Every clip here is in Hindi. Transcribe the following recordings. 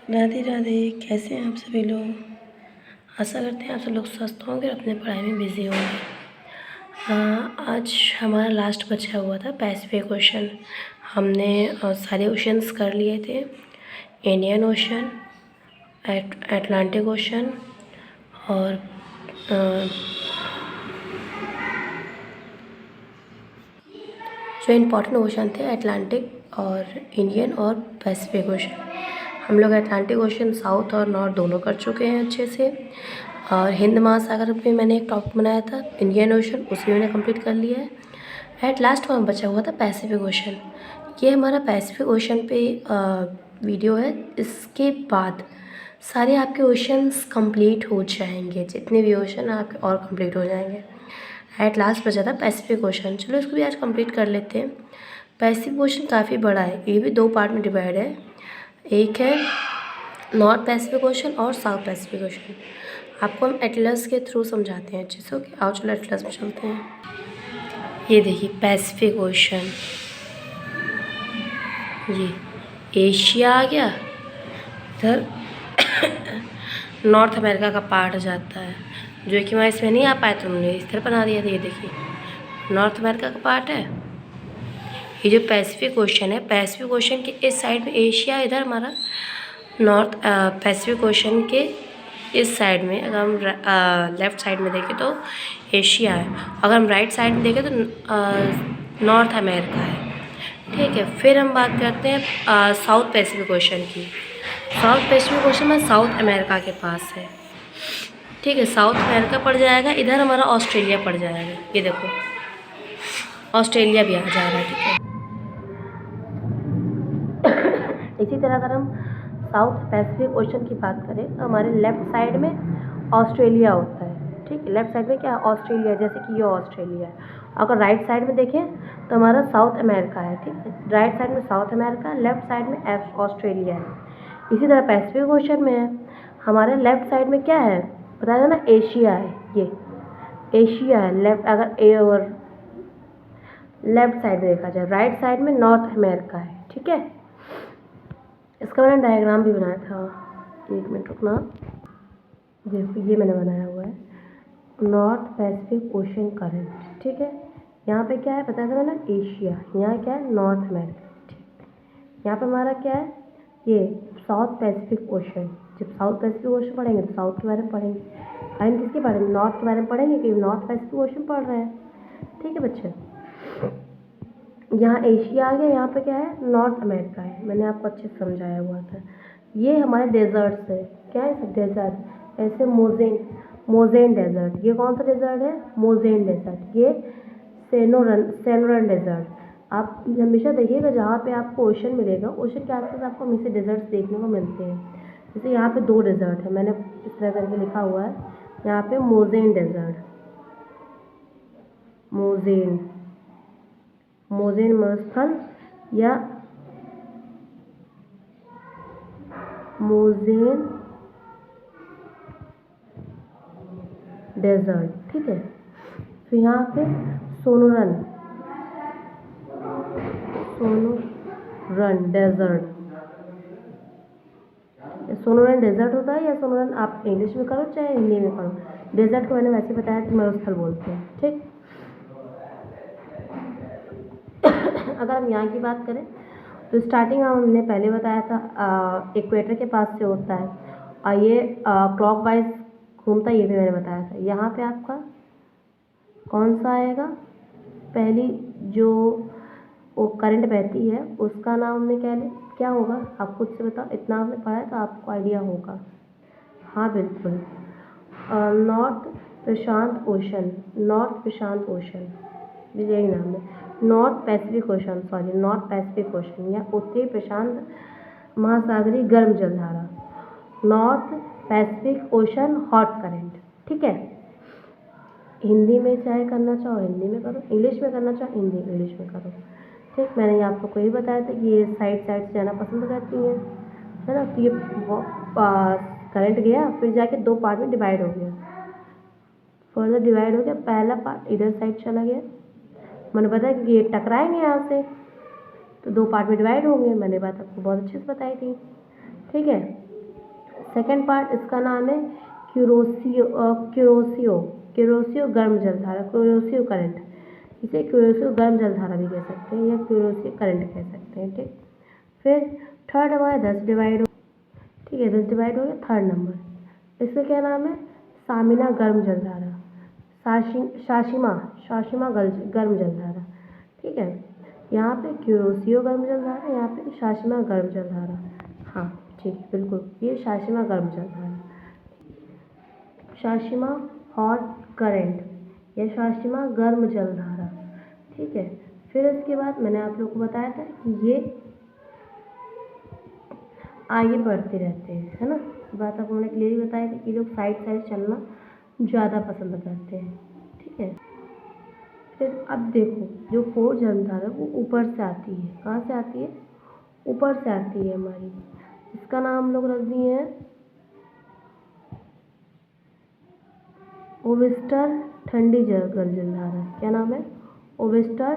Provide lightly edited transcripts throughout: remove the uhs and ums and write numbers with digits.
राधे राधे। कैसे हैं आप सभी लोग? आशा करते हैं आप सब लोग स्वस्थ होंगे और अपने पढ़ाई में बिजी होंगे। आज हमारा लास्ट बचा हुआ था पैसिफिक ओशन। हमने सारे ओशंस कर लिए थे। इंडियन ओशन, अटलांटिक ओशन और जो इम्पोर्टेंट ओशन थे अटलांटिक और इंडियन और पैसिफिक ओशन। हम लोग अटलांटिक ओशन साउथ और नॉर्थ दोनों कर चुके हैं अच्छे से। और हिंद महासागर पे मैंने एक टॉपिक बनाया था इंडियन ओशन, उसी मैंने कंप्लीट कर लिया है। एट लास्ट में बचा हुआ था पैसिफिक ओशन। ये हमारा पैसिफिक ओशन पे वीडियो है। इसके बाद सारे आपके ओशंस कंप्लीट हो जाएंगे, जितने भी ओशन आपके और कंप्लीट हो जाएंगे। एट लास्ट बचा था पैसिफिक ओशन। चलो इसको भी आज कंप्लीट कर लेते हैं। पैसिफिक ओशन काफ़ी बड़ा है, ये भी 2 पार्ट में डिवाइड है। एक है नॉर्थ पैसिफिक ओशन और साउथ पैसिफिक ओशन। आपको हम एटलस के थ्रू समझाते हैं अच्छे से। ओके, आओ चलो एटलस में चलते हैं। ये देखिए पैसिफिक ओशन, ये एशिया आ गया, इधर नॉर्थ अमेरिका का पार्ट जाता है, जो कि वहाँ इसमें नहीं आ पाए तो हमने इस तरह बना दिया था। ये देखिए नॉर्थ अमेरिका का पार्ट है। ये जो पैसिफिक ओशन है, पैसिफिक ओशन के इस साइड में एशिया, इधर हमारा नॉर्थ पैसिफिक ओशन के इस साइड में अगर हम लेफ़्ट साइड में देखें तो एशिया है, अगर हम राइट साइड में देखें तो नॉर्थ अमेरिका है। ठीक है, फिर हम बात करते हैं साउथ पैसिफिक ओशन की। साउथ पैसिफिक ओशन में साउथ अमेरिका के पास है। ठीक है, साउथ अमेरिका पड़ जाएगा, इधर हमारा ऑस्ट्रेलिया पड़ जाएगा। ये देखो ऑस्ट्रेलिया भी आ जा रहा है। ठीक है, इसी तरह अगर हम साउथ पैसिफिक ओशन की बात करें तो हमारे लेफ़्ट साइड में ऑस्ट्रेलिया होता है। ठीक है, लेफ़्ट साइड में क्या है? ऑस्ट्रेलिया, जैसे कि ये ऑस्ट्रेलिया है। अगर राइट साइड में देखें तो हमारा साउथ अमेरिका है। ठीक है, राइट साइड में साउथ अमेरिका, लेफ़्ट साइड में ऑस्ट्रेलिया है। इसी तरह पैसिफिक ओशन में है, हमारे लेफ़्ट साइड में क्या है बताया ना? एशिया है। ये एशिया है लेफ्ट, अगर ए और लेफ़्ट साइड में देखा जाए। राइट साइड में नॉर्थ अमेरिका है। ठीक है, इसका मैंने डायग्राम भी बनाया था, 1 मिनट रुकना। देखो ये मैंने बनाया हुआ है नॉर्थ पैसिफिक ओशन करंट। ठीक है, यहाँ पे क्या है बताया था मैंने? एशिया। यहाँ क्या है? North America. ठीक, यहाँ पे हमारा क्या है? ये साउथ पैसिफिक ओशन। जब साउथ पैसिफिक ओशन पढ़ेंगे तो साउथ के बारे में पढ़ेंगे, हम किसके बारे में? नॉर्थ के बारे में पढ़ेंगे, क्योंकि नॉर्थ पैसिफिक ओशन पढ़ रहे हैं। ठीक है बच्चे, यहाँ एशिया आ गया, यहाँ पे क्या है? नॉर्थ अमेरिका है। मैंने आपको अच्छे से समझाया हुआ था। ये हमारे डेजर्ट्स है। क्या है सब? डेजर्ट। ऐसे मोजेन डेजर्ट। ये कौन सा डेजर्ट है? मोजेन डेजर्ट। ये सेनोरन डेजर्ट। आप हमेशा देखिएगा जहाँ पे आपको ओशन मिलेगा, ओशन के आसपास आपको हमेशा डेजर्ट्स देखने को मिलते हैं। जैसे यहाँ पे 2 डेजर्ट है, मैंने इस तरह करके लिखा हुआ है यहाँ पे मोजेन डेजर्ट। मोजेन मरुस्थल या मोजेन डेजर्ट। ठीक है, फिर यहाँ पे सोनोरन डेजर्ट। सोनोरन डेजर्ट होता है, या सोनोरन आप इंग्लिश में करो चाहे हिंदी में करो, डेजर्ट को मैंने वैसे बताया कि मरुस्थल बोलते हैं। ठीक अगर हम यहाँ की बात करें तो स्टार्टिंग हमने पहले बताया था इक्वेटर के पास से होता है, और ये क्लॉक वाइज घूमता है, ये भी मैंने बताया था। यहाँ पे आपका कौन सा आएगा? पहली जो वो करंट बहती है उसका नाम हमने क्या होगा? आप खुद से बताओ, इतना आपने पढ़ा है तो आपको आइडिया होगा। हाँ बिल्कुल, नॉर्थ प्रशांत ओशन। नॉर्थ प्रशांत ओशन, यही नाम है। North Pacific ocean, north Pacific ocean या उत्तरी प्रशांत महासागरीय गर्म जलधारा। North Pacific ocean hot current. ठीक है, हिंदी में चाहे करना चाहो हिंदी में करो, इंग्लिश में करना चाहो इंग्लिश में करो। ठीक, मैंने आपको यही बताया था कि ये साइड से जाना पसंद करती हैं, है ना? तो ये करंट गया, फिर जाके 2 पार्ट में डिवाइड हो गया, फर्दर डिवाइड हो गया। पहला पार्ट इधर साइड चला गया, मैंने बताया कि ये टकराएंगे यहाँ से तो 2 पार्ट में डिवाइड होंगे। मैंने बात आपको बहुत अच्छे से बताई थी। ठीक है, सेकेंड पार्ट इसका नाम है क्यूरोसियो गर्म जलधारा, क्यूरोसियो करंट। इसे क्यूरोसियो गर्म जलधारा भी कह सकते हैं या क्यूरोसियो करंट कह सकते हैं, ठीक। फिर थर्ड हमारा 10 डिवाइड, ठीक है, 10 डिवाइड हो गया। थर्ड नंबर इसका क्या नाम है? सामिना गर्म जलधारा, शाशिमा गर्म जलधारा, ठीक है। यहाँ पे क्यूरोसियो गर्म जलधारा, यहाँ पे शाशिमा गर्म जलधारा। हाँ ठीक है, बिल्कुल, ये शाशिमा गर्म जलधारा, शाशिमा हॉट करंट या शाशिमा गर्म जलधारा, ठीक है। फिर इसके बाद मैंने आप लोगों को बताया था कि ये आगे बढ़ते रहते हैं, है ना। बात आपको मैंने क्लियरली बताया था कि लोग साइड साइड चलना ज़्यादा पसंद करते हैं, ठीक है। फिर अब देखो, जो फोर्थ जलधारा है वो ऊपर से आती है। कहाँ से आती है? ऊपर से आती है हमारी। इसका नाम हम लोग रख दिए हैं ओवेस्टर ठंडी जलधारा। क्या नाम है? ओवेस्टर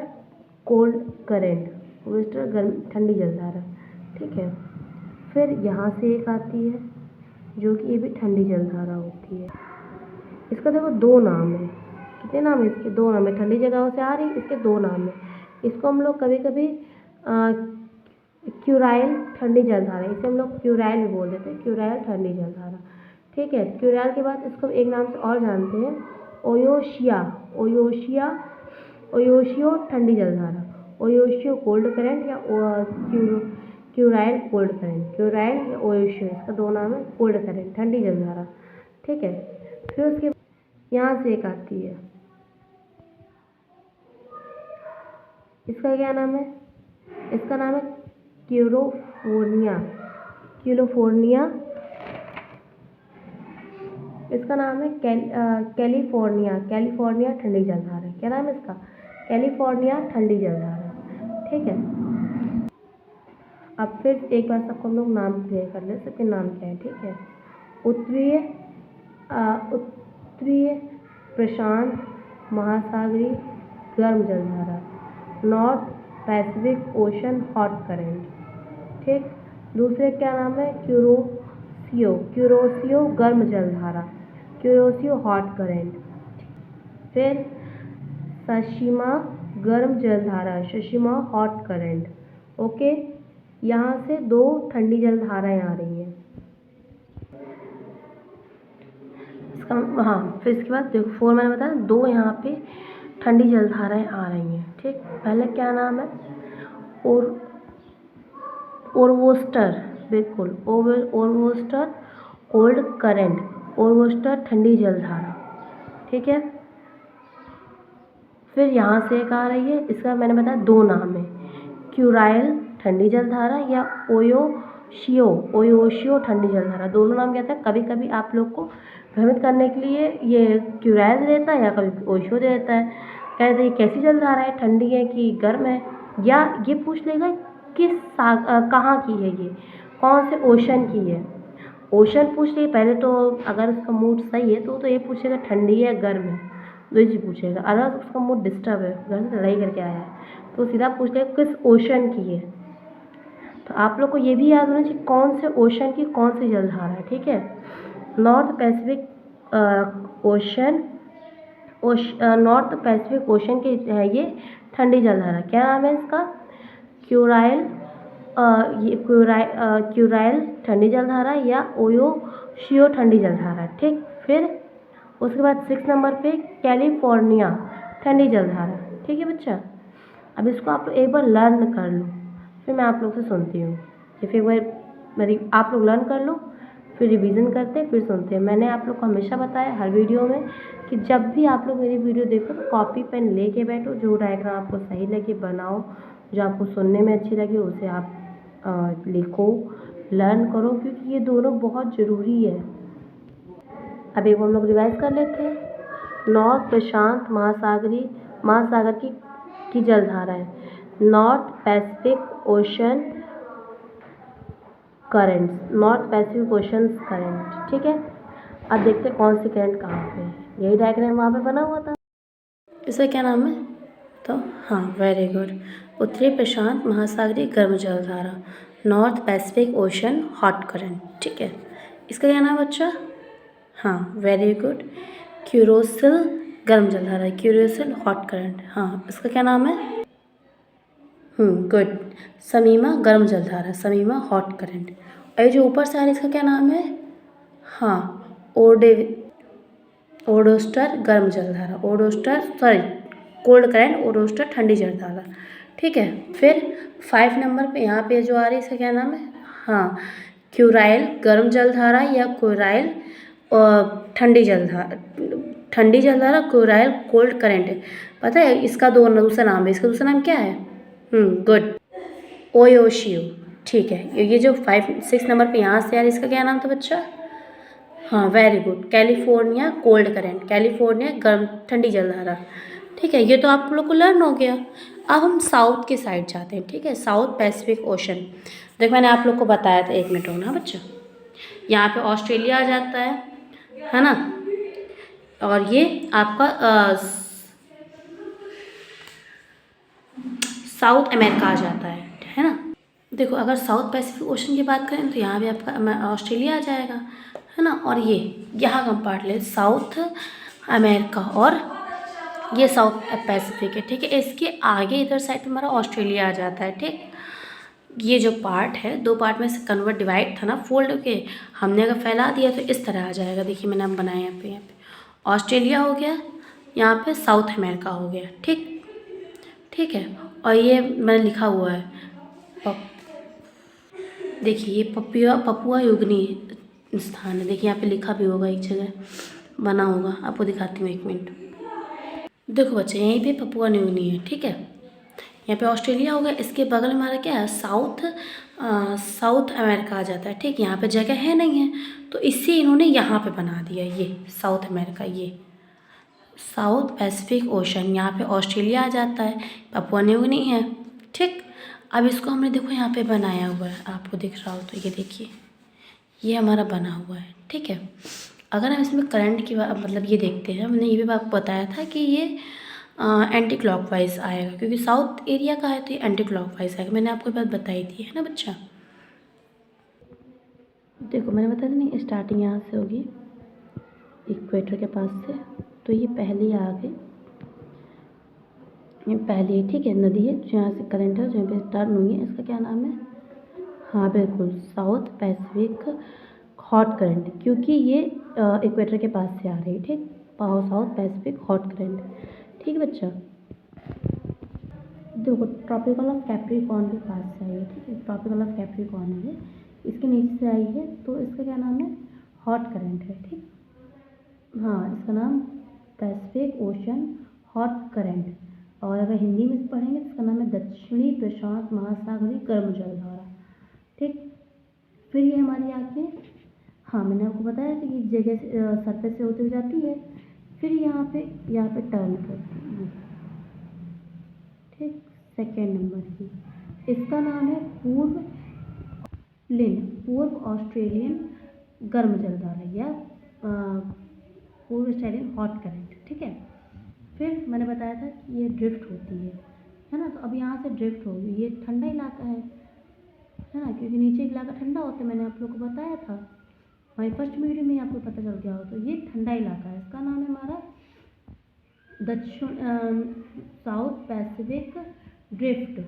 कोल्ड करेंट, ओवेस्टर गर्म ठंडी जलधारा, ठीक है। फिर यहाँ से एक आती है जो कि ये भी ठंडी जलधारा होती है। इसका देखो दो नाम है। कितने नाम है इसके? दो नाम है। ठंडी जगहों से आ रही, इसके दो नाम है। इसको हम लोग कभी कभी क्यूराइल ठंडी जलधारा, इसे हम लोग क्यूराइल भी बोल देते हैं, क्यूराइल ठंडी जलधारा, ठीक है। क्यूराइल के बाद इसको एक नाम से और जानते हैं, ओयोशियो ठंडी जलधारा, ओयोशियो कोल्ड करंट या क्यूराइल कोल्ड करंट, क्यूराइल या ओयोशियो, इसका दो नाम है, कोल्ड करंट ठंडी जलधारा, ठीक है। फिर उसके यहाँ से एक आती है, इसका क्या नाम है? इसका नाम है क्यूलोफोर्निया, इसका नाम है कैलिफोर्निया ठंडी जलधारा। क्या नाम है इसका? कैलिफोर्निया ठंडी जलधारा, ठीक है। अब फिर एक बार सबको हम लोग नाम क्लियर कर ले, सबके नाम क्या है, ठीक है। उत्तरीय प्रशांत महासागरी गर्म जलधारा, north Pacific ocean hot current, ठीक। दूसरे क्या नाम है? क्यूरोसियो गर्म जलधारा, क्यूरोसियो हॉट करंट। फिर सशिमा गर्म जलधारा, सशिमा हॉट करंट, ओके। यहाँ से दो ठंडी जलधाराएं आ रही हैं। इसका हाँ, फिर इसके बाद देखो 4 मैंने बताया, दो यहाँ पे ठंडी जलधाराएं आ रही हैं, ठीक। पहले क्या नाम है? ओरवोस्टर, बिल्कुल, ओरवोस्टर कोल्ड करंट, ओरवोस्टर ठंडी जलधारा, ठीक है। फिर यहाँ से एक आ रही है, इसका मैंने बताया दो नाम है, क्यूराइल ठंडी जलधारा या ओयोशियो ठंडी जलधारा। दोनों नाम कहते हैं। कभी कभी आप लोग को भ्रमित करने के लिए ये क्यूराइल दे देता है या कभी ओशो दे देता है। कहते हैं कैसी जलधारा है, ठंडी है कि गर्म है, या ये पूछ लेगा कहाँ की है, ये कौन से ओशन की है। ओशन पूछ लिए पहले तो, अगर उसका मूड सही है तो ये पूछेगा ठंडी है गर्म है, तो ये पूछेगा। अगर उसका मूड डिस्टर्ब है, घर से लड़ाई करके आया है, तो सीधा पूछ लेगा किस ओशन की है। तो आप लोग को ये भी याद होना चाहिए कौन से ओशन की कौन सी जलधारा है, ठीक है। नॉर्थ पैसिफिक ओशन की है ये ठंडी जलधारा। क्या नाम है इसका? क्यूराइल ठंडी जलधारा या ओयोशियो ठंडी जलधारा, ठीक। फिर उसके बाद 6 नंबर पे कैलिफोर्निया ठंडी जलधारा, ठीक है बच्चा। अब इसको आप लोग एक बार लर्न कर लो, फिर मैं आप लोग से सुनती हूँ। या फिर एक बार आप लोग लर्न कर लो, फिर रिवीजन करते हैं, फिर सुनते हैं। मैंने आप लोग को हमेशा बताया हर वीडियो में कि जब भी आप लोग मेरी वीडियो देखो तो कॉपी पेन लेके बैठो, जो डायग्राम आपको सही लगे बनाओ, जो आपको सुनने में अच्छी लगे उसे आप लिखो, लर्न करो, क्योंकि ये दोनों बहुत ज़रूरी है। अब एक हम लोग रिवाइज कर लेते हैं। नॉर्थ प्रशांत महासागर की जलधारा है, north Pacific ocean currents, north Pacific ocean current, ठीक है। अब देखते हैं कौन सी करंट कहाँ पे है। यही डायग्राम वहाँ पे बना हुआ था। इसका क्या नाम है? तो हाँ, वेरी गुड, उत्तरी प्रशांत महासागरीय गर्म जलधारा, north Pacific ocean hot current, ठीक है। इसका क्या नाम है बच्चा? हाँ, वेरी गुड। क्यूरोसिल गर्म जलधारा, क्यूरोसिल हॉट करंट। हाँ, इसका क्या नाम है? गुड। समीमा गर्म जलधारा, समीमा हॉट करंट। और ये जो ऊपर से आ रहा है इसका क्या नाम है? हाँ, ओडोस्टर गर्म जलधारा, ओडोस्टर सॉरी कोल्ड करंट, ओडोस्टर ठंडी जलधारा। ठीक है, फिर 5 नंबर पे यहाँ पे जो आ रही है इसका क्या नाम है? हाँ, क्यूराइल गर्म जलधारा या क्यूराइल ठंडी जलधारा, क्यूराइल कोल्ड करंट। पता है इसका दूसरा नाम है, इसका दूसरा नाम क्या है? गुड, ओयोशियो। ठीक है, ये जो 5 6 नंबर पे यहाँ से आ रही है इसका क्या नाम था बच्चा? हाँ, very good, California cold current, California गर्म ठंडी जलधारा। ठीक है, ये तो आप लोग को लर्न हो गया। अब हम साउथ के साइड जाते हैं। ठीक है, साउथ पैसिफिक ओशन। देख मैंने आप लोग को बताया था, 1 मिनट होना ना बच्चा। यहाँ पे ऑस्ट्रेलिया आ जाता है ना, और ये आपका साउथ अमेरिका आ जाता है ना। देखो अगर साउथ पैसिफिक ओशन की बात करें तो यहाँ भी आपका ऑस्ट्रेलिया आ जाएगा, है ना। और ये यहाँ का पार्ट ले साउथ अमेरिका, और ये साउथ पैसिफिक है। ठीक है, इसके आगे इधर साइड हमारा ऑस्ट्रेलिया आ जाता है। ठीक, ये जो पार्ट है 2 पार्ट में से कन्वर्ट डिवाइड था ना, फोल्ड के हमने अगर फैला दिया तो इस तरह आ जाएगा। देखिए मैंने हम बनाया यहाँ पे ऑस्ट्रेलिया हो गया, यहाँ पे साउथ अमेरिका हो गया। ठीक, ठीक है। और ये मैंने लिखा हुआ है देखिए, ये पपुआ न्यूगिनी स्थान है। देखिए यहाँ पे लिखा भी होगा, एक जगह बना होगा, आपको दिखाती हूँ 1 मिनट। देखो बच्चे यहीं पे पपुआ न्यूगिनी है। ठीक है, यहाँ पे ऑस्ट्रेलिया हो गया, इसके बगल में हमारा क्या है? साउथ अमेरिका आ जाता है। ठीक, यहाँ पे जगह है नहीं है तो इससे इन्होंने यहाँ पे बना दिया, ये साउथ अमेरिका, ये साउथ पैसिफिक ओशन। यहाँ पे ऑस्ट्रेलिया आ जाता है, पपुआ न्यूगिनी है। ठीक, अब इसको हमने देखो यहाँ पे बनाया हुआ है, आपको दिख रहा हो तो ये देखिए, ये हमारा बना हुआ है। ठीक है, अगर हम इसमें करंट की मतलब ये देखते हैं, हमने ये भी आपको बताया था कि ये एंटी क्लॉकवाइज आएगा, क्योंकि साउथ एरिया का है तो ये एंटी क्लॉकवाइज आएगा। मैंने आपको ये बात बताई थी, है ना बच्चा। देखो मैंने बताया था नहीं, स्टार्टिंग यहाँ से होगी इक्वेटर के पास से, तो ये पहली आ गई, ये पहली, ठीक है, नदी है जो यहाँ से करंट है जहाँ पे टर्न हुई है, इसका क्या नाम है? हाँ बिल्कुल, साउथ पैसिफिक हॉट करंट, क्योंकि ये इक्वेटर के पास से आ रही है। ठीक, साउथ पैसिफिक हॉट करंट। ठीक है बच्चा, देखो ट्रॉपिकल ऑफ कैप्रिकॉर्न के पास से आई है। ठीक है, ट्रॉपिकल ऑफ कैप्रिकॉर्न है, इसके नीचे से आई है, तो इसका क्या नाम है? हॉट करंट है। ठीक, हाँ, इसका नाम पैसिफिक ओशन हॉट करंट, और अगर हिंदी में पढ़ेंगे तो इसका नाम है दक्षिणी प्रशांत महासागरीय गर्म जलधारा। ठीक, फिर ये हमारी आके, हाँ मैंने आपको बताया था कि जगह से सरफेस से होते हुए जाती है, फिर यहाँ पे टर्न करती है। ठीक, सेकेंड नंबर की, इसका नाम है पूर्व ऑस्ट्रेलियन गर्म जलधारा या पूर्व ऑस्ट्रेलियन हॉट करंट। ठीक है, फिर मैंने बताया था कि ये ड्रिफ्ट होती है ना। तो अब यहाँ से ड्रिफ्ट होगी, ये ठंडा इलाका है ना, क्योंकि नीचे इलाका ठंडा होता है, मैंने आप लोग को बताया था हमारी फर्स्ट वीडियो में, आपको पता चल गया हो। तो ये ठंडा इलाका है, इसका नाम है हमारा south Pacific drift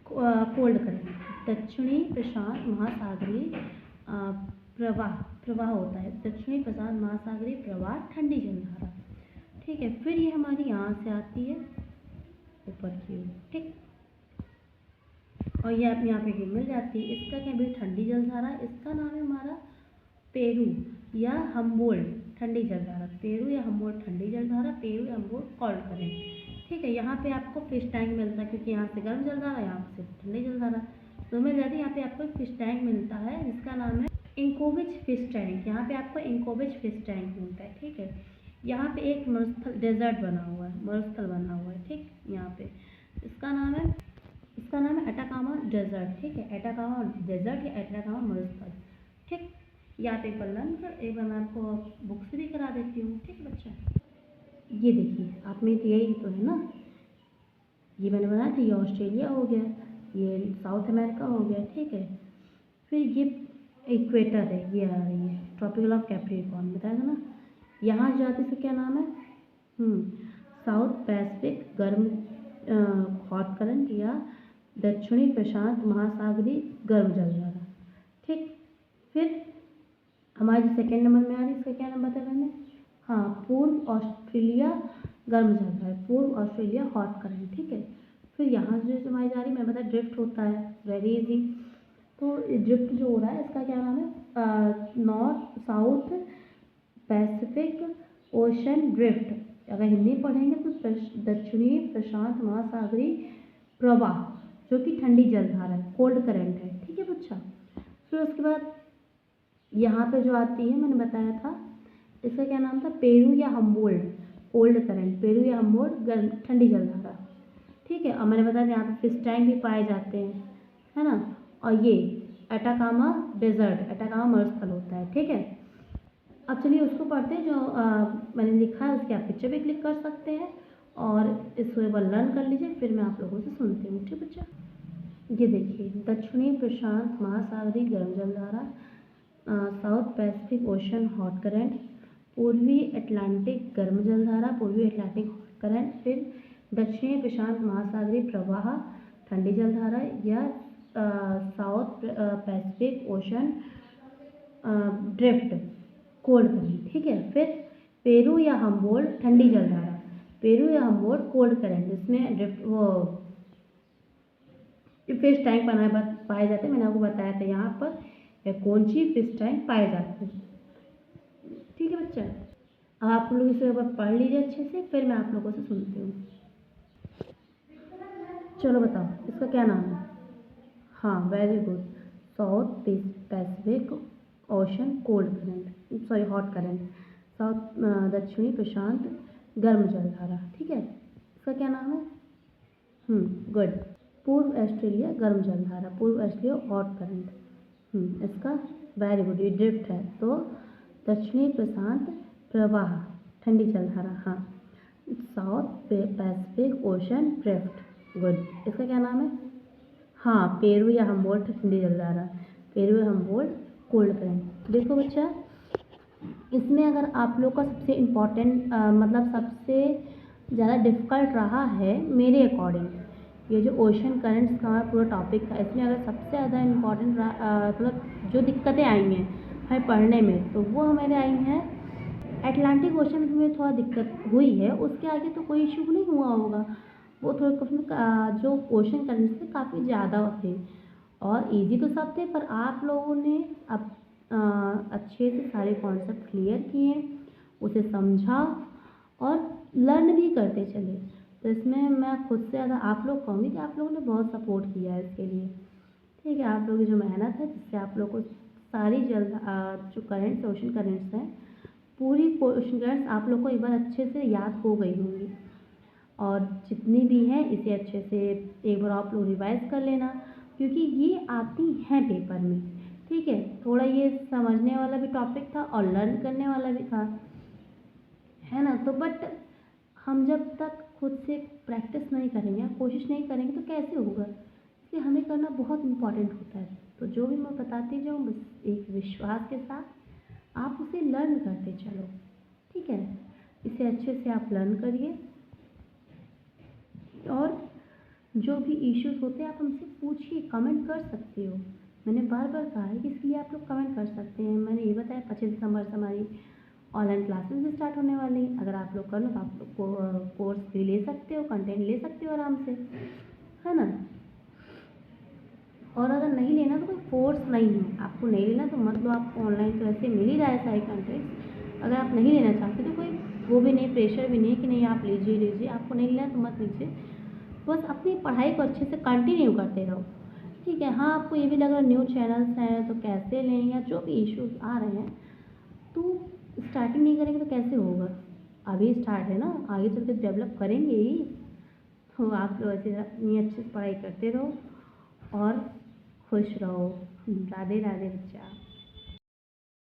cold current, दक्षिणी प्रशांत महासागरीय प्रवाह होता है, दक्षिणी प्रशांत महासागरीय प्रवाह ठंडी जलधारा। ठीक है, फिर ये हमारी यहाँ से आती है ऊपर की ओर। ठीक, और ये आप यहाँ पे मिल जाती है, इसका क्या भी ठंडी जलधारा, इसका नाम है हमारा पेरू या हम्बोल्ट ठंडी जलधारा, पेरू या हम्बोल्ट ठंडी जलधारा, पेरू या हम्बोल्ट कोल्ड करंट। ठीक है, यहाँ पे आपको फिश टैंक मिलता है, क्योंकि यहाँ से गर्म जलधारा, यहाँ से ठंडी जलधारा, तो मिल जाती है। यहाँ पे आपको एक फिश टैंक मिलता है जिसका नाम है इंकोविच फिश टैंक, यहाँ पे आपको इंकोविच फिश टैंक मिलता है। ठीक है, यहाँ पे एक मरुस्थल डेजर्ट बना हुआ है, मरुस्थल बना हुआ है। ठीक, यहाँ पे इसका नाम है एटाकामा डेजर्ट। ठीक है, एटाकामा डेजर्ट या एटाकामा मरुस्थल। ठीक, यहाँ पे एक बार मैं आपको बुक्स भी करा देती हूँ। ठीक है बच्चा, ये देखिए आप में तो यही तो है ना, ये मैंने बताया था, ये ऑस्ट्रेलिया हो गया, ये साउथ अमेरिका हो गया। ठीक है, फिर ये इक्वेटर है, ये आ रही है ट्रॉपिकल ऑफ कैप्रिकॉर्न, बताया था ना। यहाँ जाती से क्या नाम है, साउथ पैसिफिक गर्म हॉट करंट या दक्षिणी प्रशांत महासागरीय गर्म जलधारा। ठीक, फिर हमारे जो सेकेंड नंबर में आ रही है, इसका क्या नाम बताया मैंने, हाँ, पूर्व ऑस्ट्रेलिया गर्म जलधारा, पूर्व ऑस्ट्रेलिया हॉट करंट। ठीक है, फिर यहाँ से जो हमारी जा रही है, मैं बता ड्रिफ्ट होता है, वेरी इजी। तो ड्रिफ्ट जो हो रहा है इसका क्या नाम है, north south Pacific ocean drift. अगर हिंदी पढ़ेंगे तो दक्षिणी प्रशांत महासागरीय प्रवाह, जो कि ठंडी जलधारा है, कोल्ड करंट है। ठीक है बच्चा, फिर उसके बाद यहाँ पे जो आती है, मैंने बताया था इसका क्या नाम था, पेरू या हम्बोल्ड कोल्ड करंट, पेरू या हम्बोल्ड गर्म ठंडी जलधारा। ठीक है, और मैंने बताया यहाँ पे फिश टैंक भी पाए जाते हैं, है ना। और ये एटाकामा डेजर्ट, एटाकामा मरुस्थल होता है। ठीक है, अब चलिए उसको पढ़ते हैं, जो मैंने लिखा है उसकी आप पिक्चर भी क्लिक कर सकते हैं और इसको एक बार लर्न कर लीजिए, फिर मैं आप लोगों से सुनती हूँ। ठीक बच्चा, ये देखिए, दक्षिणी प्रशांत महासागरीय गर्म जलधारा, south Pacific ocean hot current, पूर्वी अटलांटिक गर्म जलधारा, पूर्वी अटलांटिक हॉट करंट, फिर दक्षिणी प्रशांत महासागरीय प्रवाह ठंडी जलधारा या south Pacific ocean drift cold current. ठीक है, फिर पेरू या हम्बोल्ड ठंडी जलधारा, पेरू या हम्बोल्ड कोल्ड करंट, जिसमें ड्रिफ्ट वो फिश टैंक पाए जाते हैं। मैंने आपको बताया था यहाँ पर कौन सी फिश टैंक पाए जाते हैं। ठीक है बच्चा, अब आप लोग इसे एक बार पढ़ लीजिए अच्छे से, फिर मैं आप लोगों से सुनती हूँ। चलो बताओ इसका क्या नाम है, हाँ very good, south Pacific ocean cold current, sorry hot current, south दक्षिणी प्रशांत गर्म जलधारा। ठीक है, इसका क्या नाम है, गुड, पूर्व ऑस्ट्रेलिया गर्म जलधारा, पूर्व ऑस्ट्रेलिया हॉट करंट, इसका वेरी गुड, ये ड्रिफ्ट है, तो दक्षिणी प्रशांत प्रवाह ठंडी जलधारा, हाँ, south Pacific ocean drift, good, इसका क्या नाम है, हाँ, पेरू या हम्बोल्ड ठंडी जलधारा, पेरू या हम्बोल्ड कोल्ड करंट। देखो बच्चा, इसमें अगर आप लोग का सबसे इम्पॉर्टेंट मतलब सबसे ज़्यादा डिफ़िकल्ट रहा है मेरे अकॉर्डिंग, ये जो ओशन करंट्स का पूरा टॉपिक था, इसमें अगर सबसे ज़्यादा इम्पॉर्टेंट मतलब जो दिक्कतें आई हैं हमें पढ़ने में, तो वो हमारे आई हैं अटलांटिक ओशन में थोड़ा दिक्कत हुई है, उसके आगे तो कोई इशू नहीं हुआ होगा। वो थोड़े उसमें जो ओशन करंट्स थे काफ़ी ज़्यादा थे और इजी तो सब थे, पर आप लोगों ने अब अच्छे से सारे कॉन्सेप्ट क्लियर किए, उसे समझा और लर्न भी करते चले। तो इसमें मैं खुद से ज़्यादा आप लोग कहूँगी कि आप लोगों ने बहुत सपोर्ट किया है इसके लिए। ठीक है, आप लोगों की जो मेहनत है, जिससे आप लोग को सारी जो करंट्स ओशन करंट्स हैं, पूरी ओशन करंट्स आप लोग को एक बार अच्छे से याद हो गई होंगी, और जितनी भी हैं इसे अच्छे से एक बार आप लोग रिवाइज कर लेना, क्योंकि ये आती हैं पेपर में। ठीक है, थोड़ा ये समझने वाला भी टॉपिक था और लर्न करने वाला भी था, है ना। तो बट हम जब तक खुद से प्रैक्टिस नहीं करेंगे, कोशिश नहीं करेंगे, तो कैसे होगा, इसलिए हमें करना बहुत इम्पॉर्टेंट होता है। तो जो भी मैं बताती जाऊँ, बस एक विश्वास के साथ आप उसे लर्न करते चलो। ठीक है, इसे अच्छे से आप लर्न करिए, और जो भी इश्यूज होते हैं आप हमसे पूछिए, कमेंट कर सकते हो। मैंने बार बार कहा है कि इसलिए आप लोग कमेंट कर सकते हैं। मैंने ये बताया 25 दिसंबर से हमारी ऑनलाइन क्लासेस भी स्टार्ट होने वाली हैं। अगर आप लोग कर लो तो आप लोग कोर्स भी ले सकते हो, कंटेंट ले सकते हो आराम से, है ना। और अगर नहीं लेना तो कोई फोर्स नहीं है, आपको नहीं लेना तो मत लो, आपको ऑनलाइन तो ऐसे मिल ही रहा है सारे कंटेंट्स। अगर आप नहीं लेना चाहते तो कोई वो भी नहीं, प्रेशर भी नहीं कि नहीं आप लीजिए, आपको नहीं लेना तो मत लीजिए, बस अपनी पढ़ाई को अच्छे से कंटिन्यू करते रहो। ठीक है, हाँ, आपको ये भी लग रहा है न्यू चैनल्स हैं तो कैसे लें, या जो भी इश्यूज आ रहे हैं, तो स्टार्टिंग नहीं करेंगे तो कैसे होगा, अभी स्टार्ट है ना, आगे चल के डेवलप करेंगे ही। तो आप लोग ऐसे अपनी अच्छे से पढ़ाई करते रहो और खुश रहो। राधे राधे बच्चा।